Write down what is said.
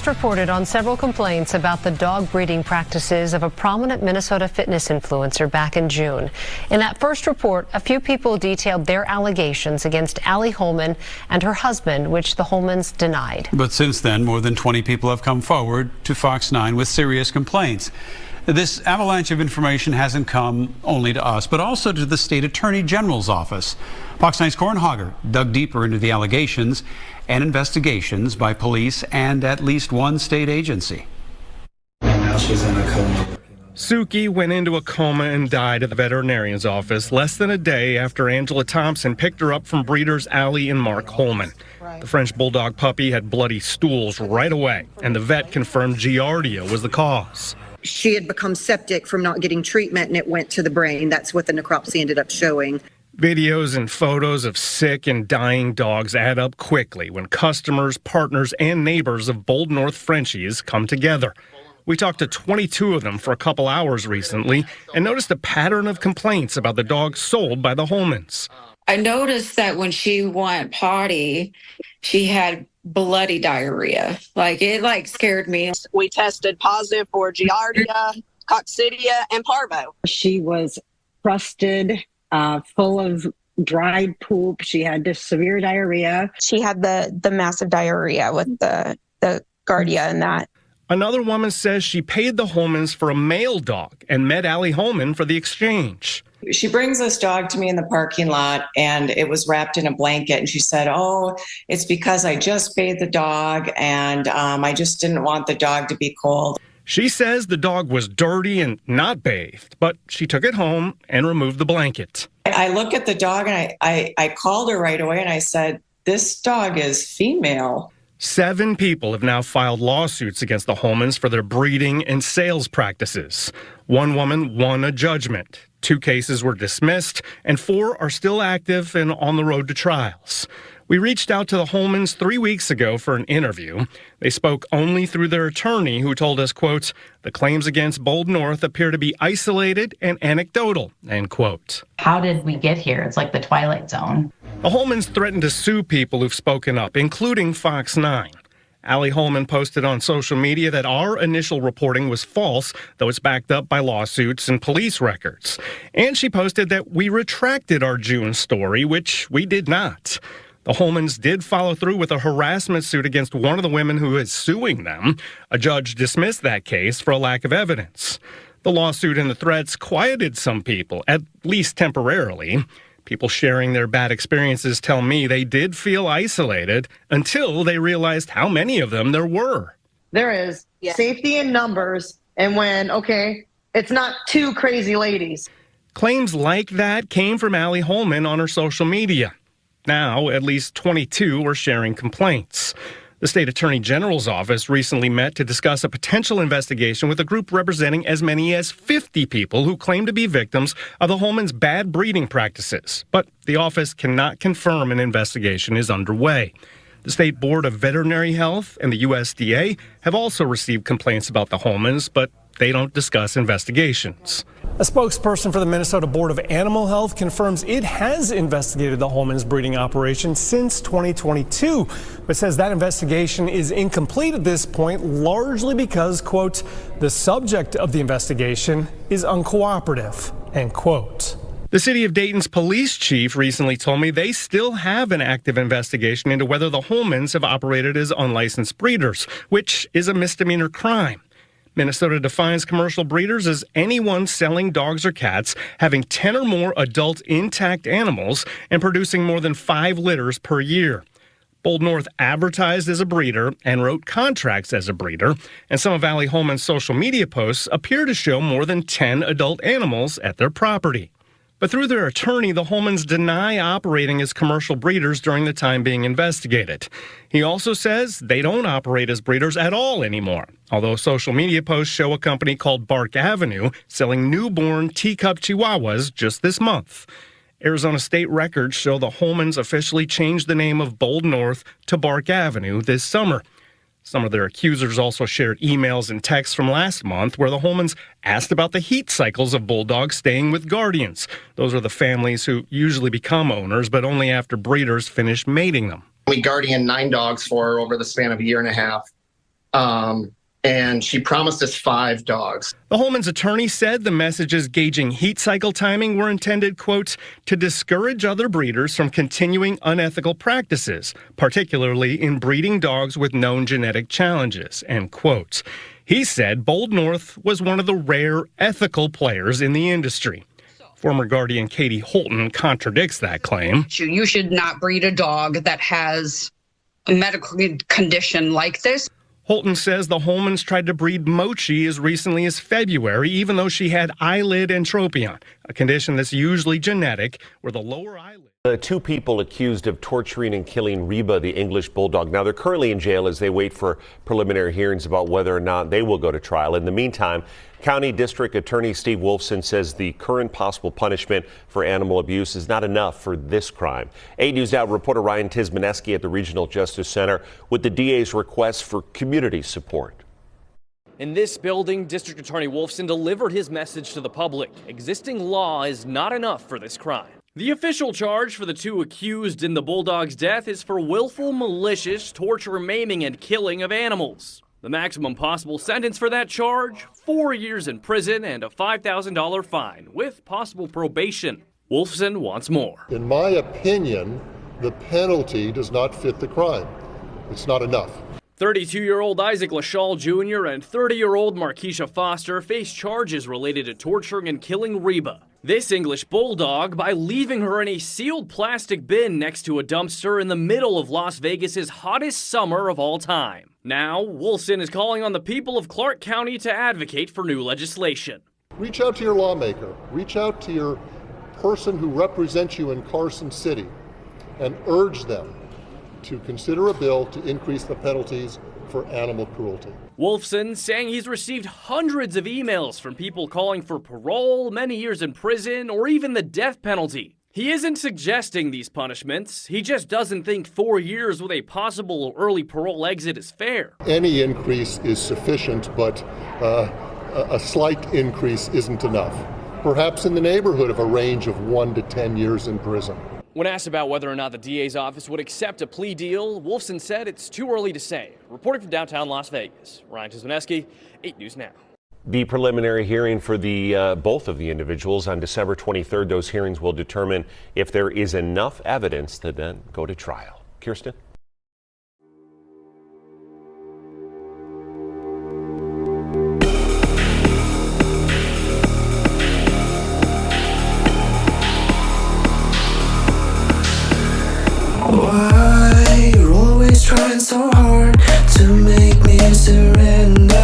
first reported on several complaints about the dog breeding practices of a prominent Minnesota fitness influencer back in June. In that first report, a few people detailed their allegations against Allie Holman and her husband, which the Holmans denied. But since then, more than 20 people have come forward to Fox 9 with serious complaints. This avalanche of information hasn't come only to us, but also to the state attorney general's office. Fox 9's Corin Hogger dug deeper into the allegations and investigations by police and at least one state agency. And now she's in a coma. Suki went into a coma and died at the veterinarian's office less than a day after Angela Thompson picked her up from breeders Allie and Mark Holman. The French Bulldog puppy had bloody stools right away, and the vet confirmed Giardia was the cause. She had become septic from not getting treatment, and it went to the brain. That's what the necropsy ended up showing. Videos and photos of sick and dying dogs add up quickly when customers, partners, and neighbors of Bold North Frenchies come together. We talked to 22 of them for a couple hours recently and noticed a pattern of complaints about the dogs sold by the Holmans. I noticed that when she went potty, she had bloody diarrhea. It scared me. We tested positive for Giardia, Coccidia, and Parvo. She was crusted, full of dried poop. She had this severe diarrhea. She had the massive diarrhea with the Giardia and that. Another woman says she paid the Holmans for a male dog and met Allie Holman for the exchange. She brings this dog to me in the parking lot, and it was wrapped in a blanket. And she said, "Oh, it's because I just bathed the dog, and I just didn't want the dog to be cold." She says the dog was dirty and not bathed, but she took it home and removed the blanket. I look at the dog, and I called her right away, and I said, "This dog is female." 7 people have now filed lawsuits against the Holmans for their breeding and sales practices. One woman won a judgment. 2 cases were dismissed, and 4 are still active and on the road to trials. We reached out to the Holmans 3 weeks ago for an interview. They spoke only through their attorney, who told us, quote, "The claims against Bold North appear to be isolated and anecdotal," end quote. How did we get here? It's like the Twilight Zone. The Holmans threatened to sue people who've spoken up, including Fox 9. Allie Holman posted on social media that our initial reporting was false, though it's backed up by lawsuits and police records. And she posted that we retracted our June story, which we did not. The Holmans did follow through with a harassment suit against one of the women who is suing them. A judge dismissed that case for a lack of evidence. The lawsuit and the threats quieted some people, at least temporarily. People sharing their bad experiences tell me they did feel isolated until they realized how many of them there were. There is safety in numbers, and when, it's not 2 crazy ladies. Claims like that came from Allie Holman on her social media. Now, at least 22 are sharing complaints. The state attorney general's office recently met to discuss a potential investigation with a group representing as many as 50 people who claim to be victims of the Holmans' bad breeding practices. But the office cannot confirm an investigation is underway. The State Board of Veterinary Health and the USDA have also received complaints about the Holmans, but they don't discuss investigations. A spokesperson for the Minnesota Board of Animal Health confirms it has investigated the Holmans breeding operation since 2022, but says that investigation is incomplete at this point, largely because, quote, "the subject of the investigation is uncooperative," end quote. The city of Dayton's police chief recently told me they still have an active investigation into whether the Holmans have operated as unlicensed breeders, which is a misdemeanor crime. Minnesota defines commercial breeders as anyone selling dogs or cats having 10 or more adult intact animals and producing more than 5 litters per year. Bold North advertised as a breeder and wrote contracts as a breeder, and some of Allie Holman's social media posts appear to show more than 10 adult animals at their property. But through their attorney, the Holmans deny operating as commercial breeders during the time being investigated. He also says they don't operate as breeders at all anymore, although social media posts show a company called Bark Avenue selling newborn teacup chihuahuas just this month. Arizona state records show the Holmans officially changed the name of Bold North to Bark Avenue this summer. Some of their accusers also shared emails and texts from last month where the Holmans asked about the heat cycles of bulldogs staying with guardians. Those are the families who usually become owners, but only after breeders finish mating them. We guardian 9 dogs for her over the span of a year and a half. And she promised us 5 dogs. The Holman's attorney said the messages gauging heat cycle timing were intended, quote, to discourage other breeders from continuing unethical practices, particularly in breeding dogs with known genetic challenges, end quote. He said Bold North was one of the rare ethical players in the industry. Former Guardian Katie Holton contradicts that claim. You should not breed a dog that has a medical condition like this. Holton says the Holmans tried to breed Mochi as recently as February, even though she had eyelid entropion, a condition that's usually genetic, where the lower eyelid... The 2 people accused of torturing and killing Reba, the English bulldog. Now, they're currently in jail as they wait for preliminary hearings about whether or not they will go to trial. In the meantime, County District Attorney Steve Wolfson says the current possible punishment for animal abuse is not enough for this crime. 8 News Now reporter Ryan Tismaneski at the Regional Justice Center with the DA's request for community support. In this building, District Attorney Wolfson delivered his message to the public. Existing law is not enough for this crime. The official charge for the 2 accused in the bulldog's death is for willful, malicious torture, maiming, and killing of animals. The maximum possible sentence for that charge, 4 years in prison and a $5,000 fine with possible probation. Wolfson wants more. In my opinion, the penalty does not fit the crime. It's not enough. 32-year-old Isaac LaShaw Jr. and 30-year-old Markeisha Foster face charges related to torturing and killing Reba, this English bulldog, by leaving her in a sealed plastic bin next to a dumpster in the middle of Las Vegas's hottest summer of all time. Now, Wolfson is calling on the people of Clark County to advocate for new legislation. Reach out to your lawmaker. Reach out to your person who represents you in Carson City and urge them to consider a bill to increase the penalties for animal cruelty. Wolfson saying he's received hundreds of emails from people calling for parole, many years in prison, or even the death penalty. He isn't suggesting these punishments. He just doesn't think 4 years with a possible early parole exit is fair. Any increase is sufficient, but a slight increase isn't enough. Perhaps in the neighborhood of a range of 1 to 10 years in prison. When asked about whether or not the DA's office would accept a plea deal, Wolfson said it's too early to say. Reporting from downtown Las Vegas, Ryan Tismaneski, 8 News Now. The preliminary hearing for both of the individuals on December 23rd. Those hearings will determine if there is enough evidence to then go to trial. Kirsten? Why you're always trying so hard to make me surrender?